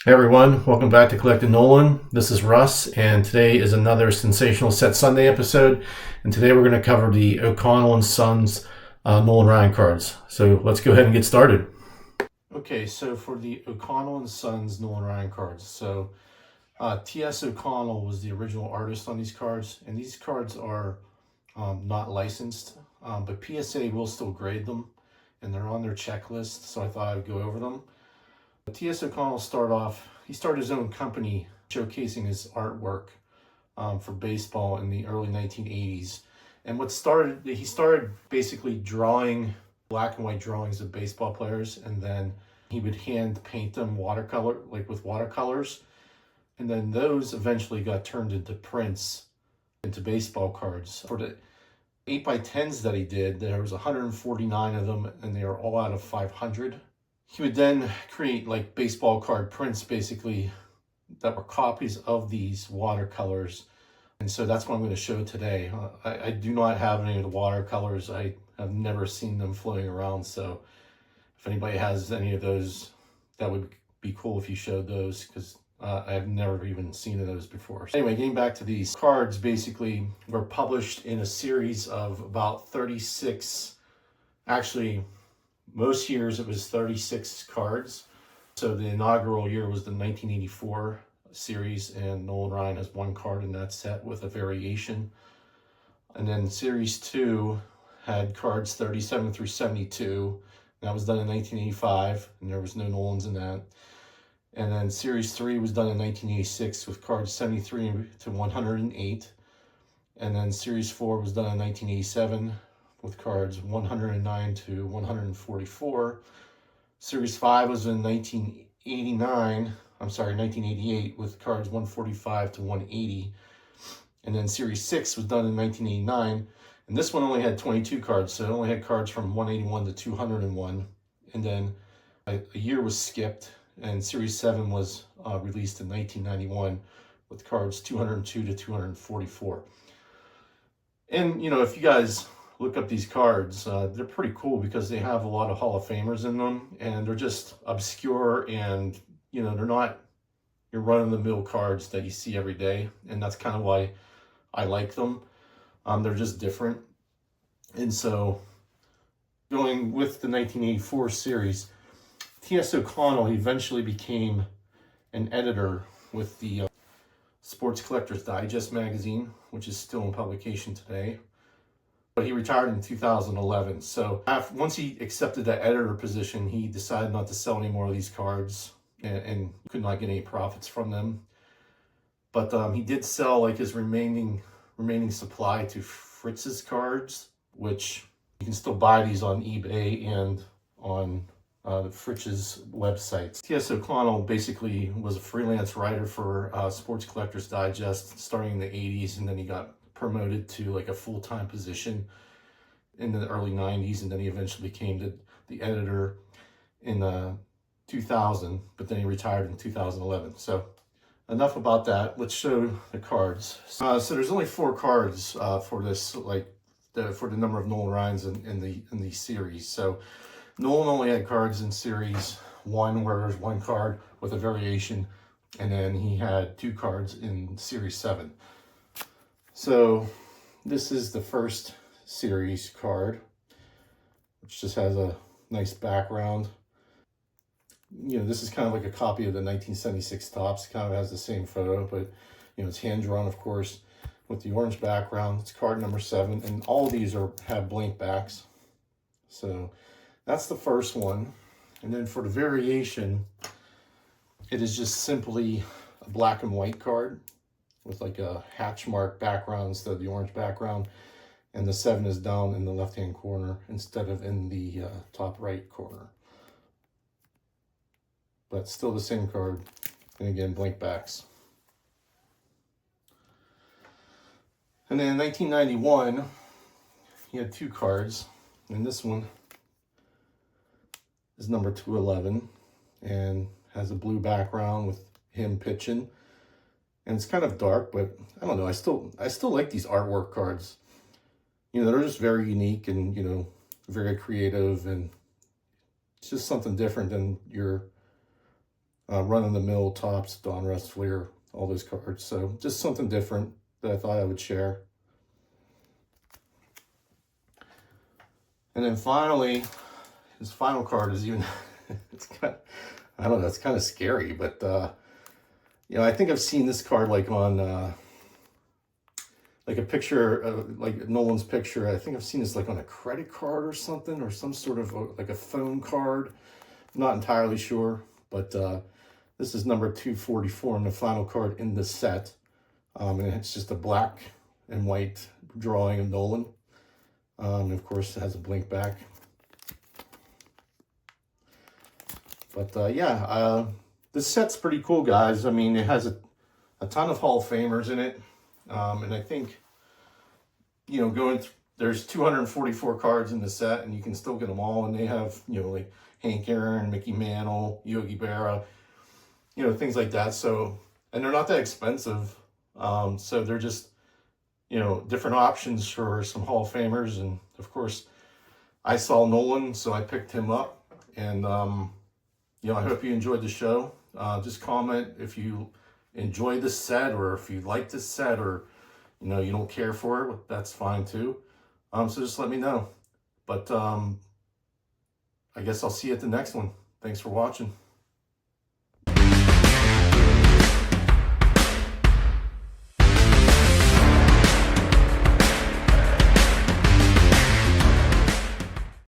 Hey everyone, welcome back to Collecting Nolan. This is Russ, and today is another Sensational Set Sunday episode. And today we're going to cover the O'Connell and Sons Nolan Ryan cards. So let's go ahead and get started. Okay, so for the O'Connell and Sons Nolan Ryan cards, so T.S. O'Connell was the original artist on these cards, and these cards are not licensed, but PSA will still grade them, and they're on their checklist. So I thought I'd go over them. T.S. O'Connell he started his own company showcasing his artwork for baseball in the early 1980s. And he started basically drawing black and white drawings of baseball players, and then he would hand paint them with watercolors. And then those eventually got turned into prints, into baseball cards. For the 8x10s that he did, there was 149 of them, and they are all out of 500. He would then create like baseball card prints, basically, that were copies of these watercolors. And so that's what I'm going to show today. I do not have any of the watercolors. I have never seen them floating around. So if anybody has any of those, that would be cool if you showed those, because I have never even seen those before. So anyway, getting back to these cards, basically were published in a series of about 36, actually, most years it was 36 cards. So the inaugural year was the 1984 series, and Nolan Ryan has one card in that set with a variation. And then series 2 had cards 37 through 72. That was done in 1985, and there was no Nolans in that. And then series 3 was done in 1986 with cards 73 to 108. And then series 4 was done in 1987 with cards 109 to 144. Series 5 was in 1988 with cards 145 to 180. And then Series 6 was done in 1989. And this one only had 22 cards, so it only had cards from 181 to 201. And then a year was skipped, and Series 7 was released in 1991 with cards 202 to 244. And, if you guys look up these cards, they're pretty cool because they have a lot of Hall of Famers in them, and they're just obscure, and they're not your run-of-the-mill cards that you see every day, and that's kind of why I like them. They're just different. And so going with the 1984 series, T.S. O'Connell eventually became an editor with the Sports Collector's Digest magazine, which is still in publication today. But he retired in 2011. So once he accepted that editor position, he decided not to sell any more of these cards and could not get any profits from them. But he did sell like his remaining supply to Fritz's cards, which you can still buy these on eBay and on the Fritz's websites. T.S. O'Connell basically was a freelance writer for Sports Collector's Digest starting in the 80s, and then he got promoted to like a full-time position in the early 90s, and then he eventually became the editor in 2000, but then he retired in 2011. So enough about that. Let's show the cards. So there's only 4 cards for this, for the number of Nolan Ryans in the series. So Nolan only had cards in series 1 where there's 1 card with a variation, and then he had 2 cards in series 7. So this is the first series card, which just has a nice background. This is kind of like a copy of the 1976 Topps. It kind of has the same photo, but it's hand drawn, of course, with the orange background. It's card number 7, and all of these have blank backs. So that's the first one. And then for the variation, it is just simply a black and white card with like a hatch mark background instead of the orange background. And the 7 is down in the left-hand corner instead of in the top right corner. But still the same card. And again, blank backs. And then in 1991, he had 2 cards. And this one is number 211 and has a blue background with him pitching. And it's kind of dark, but I don't know. I still like these artwork cards. They're just very unique and, very creative, and it's just something different than your run-of-the-mill Topps, Donruss, Fleer, all those cards. So just something different that I thought I would share. And then finally, his final card is even, it's kind of, I don't know, it's kind of scary, but, you know, I think I've seen this card like on, like a picture, like Nolan's picture. I think I've seen this like on a credit card or something, or some sort of like a phone card. I'm not entirely sure, but this is number 244 and the final card in the set. And it's just a black and white drawing of Nolan. And of course, it has a blink back. But yeah, this set's pretty cool, guys. I mean, it has a ton of Hall of Famers in it. And I think, you know, there's 244 cards in the set, and you can still get them all. And they have, you know, like Hank Aaron, Mickey Mantle, Yogi Berra, you know, things like that. So, and they're not that expensive. So they're just, you know, different options for some Hall of Famers. And of course, I saw Nolan, so I picked him up. And, you know, I hope you enjoyed the show. Just comment if you enjoy this set, or if you like this set, or, you know, you don't care for it, that's fine too. So just let me know. But I guess I'll see you at the next one. Thanks for watching.